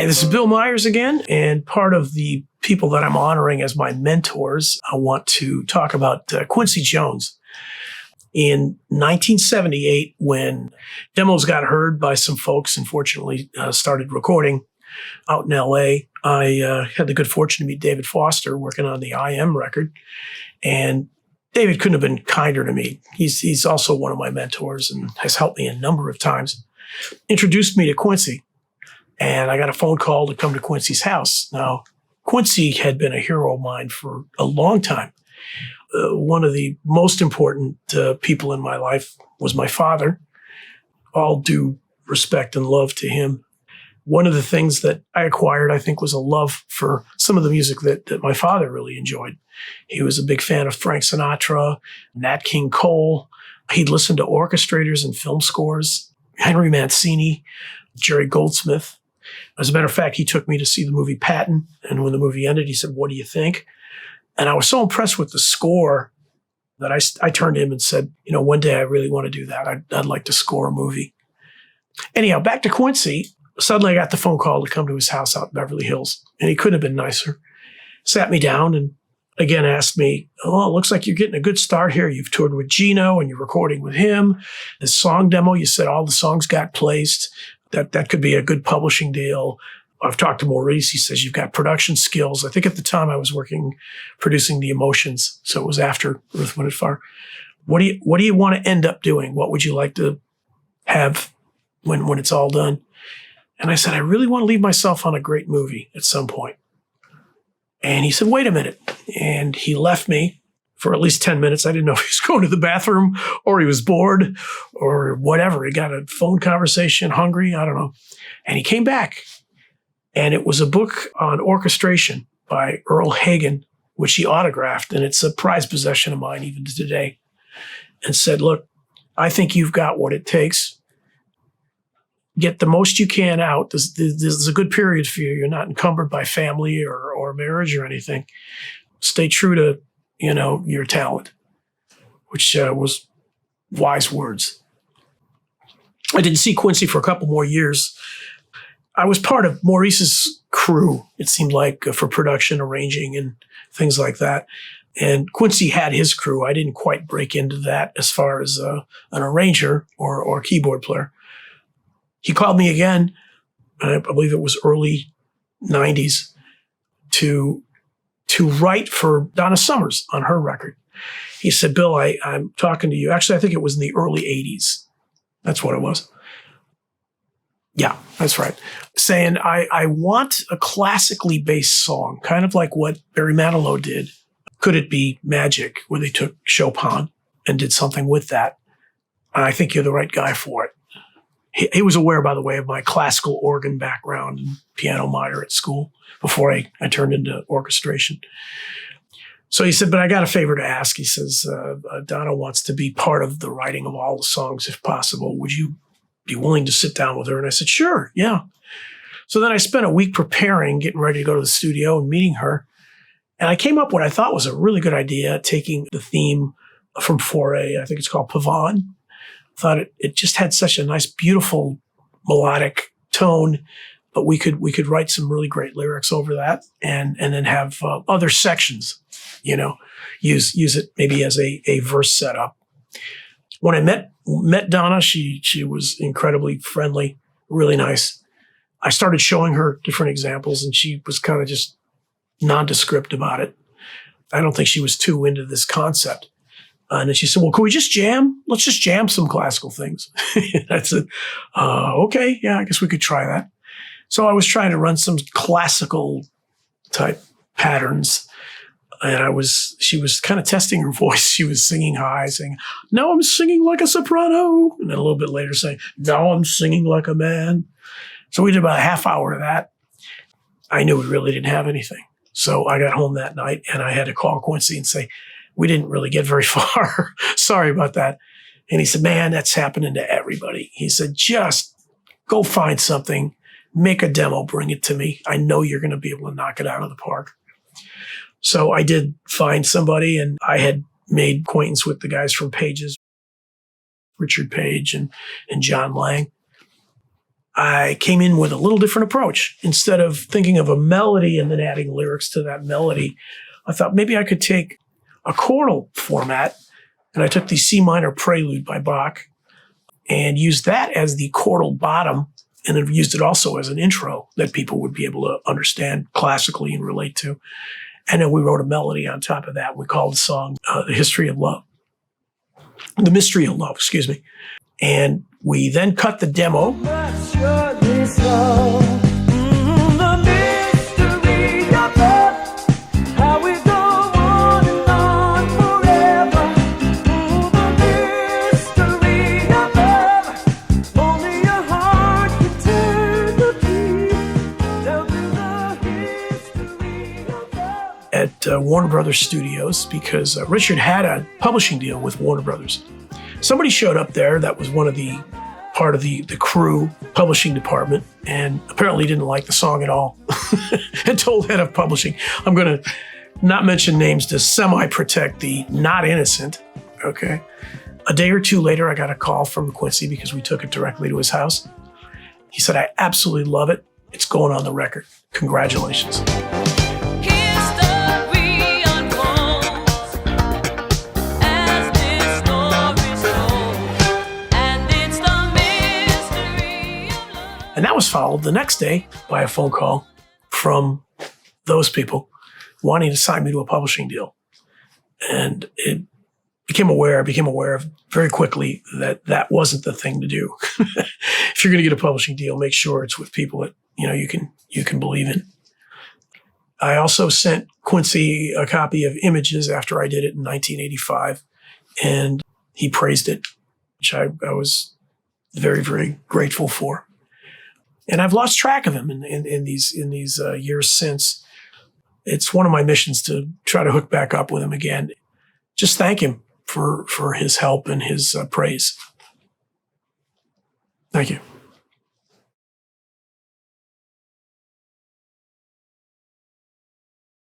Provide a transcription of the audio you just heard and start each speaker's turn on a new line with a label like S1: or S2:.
S1: Hi, this is Bill Meyers again, and part of the people that I'm honoring as my mentors, I want to talk about Quincy Jones. In 1978, when demos got heard by some folks and fortunately started recording out in LA, I had the good fortune to meet David Foster working on the IM record. And David couldn't have been kinder to me. He's also one of my mentors and has helped me a number of times. Introduced me to Quincy. And I got a phone call to come to Quincy's house. Now, Quincy had been a hero of mine for a long time. One of the most important people in my life was my father. All due respect and love to him. One of the things that I acquired, I think, was a love for some of the music that my father really enjoyed. He was a big fan of Frank Sinatra, Nat King Cole. He'd listen to orchestrators and film scores, Henry Mancini, Jerry Goldsmith. As a matter of fact, he took me to see the movie Patton. And when the movie ended, he said, "What do you think?" And I was so impressed with the score that I turned to him and said, one day I really want to do that. I'd like to score a movie. Anyhow, back to Quincy. Suddenly I got the phone call to come to his house out in Beverly Hills. And he couldn't have been nicer. Sat me down and again asked me, "Oh, it looks like you're getting a good start here. You've toured with Gino and you're recording with him. The song demo, you said all the songs got placed. That could be a good publishing deal. I've talked to Maurice. He says you've got production skills." I think at the time I was producing The Emotions. So it was after Earth, Wind & Fire. What do you want to end up doing? What would you like to have when it's all done? And I said, I really want to leave myself on a great movie at some point. And he said, wait a minute. And he left me for at least 10 minutes. I didn't know if he was going to the bathroom or he was bored or whatever. He got a phone conversation, hungry, I don't know. And he came back. And it was a book on orchestration by Earl Hagen, which he autographed. And it's a prized possession of mine even to today. And said, look, I think you've got what it takes. Get the most you can out. This is a good period for you. You're not encumbered by family or marriage or anything. Stay true to, your talent, which was wise words. I didn't see Quincy for a couple more years. I was part of Maurice's crew, it seemed like, for production, arranging, and things like that. And Quincy had his crew. I didn't quite break into that as far as an arranger or keyboard player. He called me again, I believe it was early 90s, to write for Donna Summers on her record. He said, Bill, I'm talking to you. Actually, I think it was in the early 80s. That's what it was. Yeah, that's right. Saying, I want a classically based song, kind of like what Barry Manilow did. Could it be Magic, where they took Chopin and did something with that? I think you're the right guy for it. He was aware, by the way, of my classical organ background and piano minor at school before I turned into orchestration. So he said, but I got a favor to ask. He says, Donna wants to be part of the writing of all the songs if possible. Would you be willing to sit down with her? And I said, sure, yeah. So then I spent a week preparing, getting ready to go to the studio and meeting her. And I came up with what I thought was a really good idea, taking the theme from Foray, I think it's called Pavane. Thought it just had such a nice, beautiful melodic tone, but we could write some really great lyrics over that, and then have other sections, use it maybe as a verse setup. When I met Donna, she was incredibly friendly, really nice. I started showing her different examples, and she was kind of just nondescript about it. I don't think she was too into this concept. And then she said, well, can we just jam? Let's just jam some classical things. I said, okay, yeah, I guess we could try that. So I was trying to run some classical type patterns. And she was kind of testing her voice. She was singing high, saying, now I'm singing like a soprano. And then a little bit later saying, now I'm singing like a man. So we did about a half hour of that. I knew we really didn't have anything. So I got home that night and I had to call Quincy and say, we didn't really get very far. Sorry about that. And he said, man, that's happening to everybody. He said, just go find something, make a demo, bring it to me. I know you're going to be able to knock it out of the park. So I did find somebody, and I had made acquaintance with the guys from Pages, Richard Page and John Lang. I came in with a little different approach. Instead of thinking of a melody and then adding lyrics to that melody, I thought maybe I could take a chordal format, and I took the C minor prelude by Bach and used that as the chordal bottom, and then used it also as an intro that people would be able to understand classically and relate to. And then we wrote a melody on top of that. We called the song The Mystery of Love, excuse me. And we then cut the demo. At Warner Brothers Studios, because Richard had a publishing deal with Warner Brothers. Somebody showed up there that was part of the crew publishing department, and apparently didn't like the song at all and told head of publishing, I'm going to not mention names to semi-protect the not innocent, okay? A day or two later, I got a call from Quincy because we took it directly to his house. He said, I absolutely love it. It's going on the record. Congratulations. And that was followed the next day by a phone call from those people wanting to sign me to a publishing deal. And I became aware of very quickly that that wasn't the thing to do. If you're going to get a publishing deal, make sure it's with people that, you can believe in. I also sent Quincy a copy of Images after I did it in 1985, and he praised it, which I was very, very grateful for. And I've lost track of him in these years since. It's one of my missions to try to hook back up with him again. Just thank him for his help and his praise. Thank you.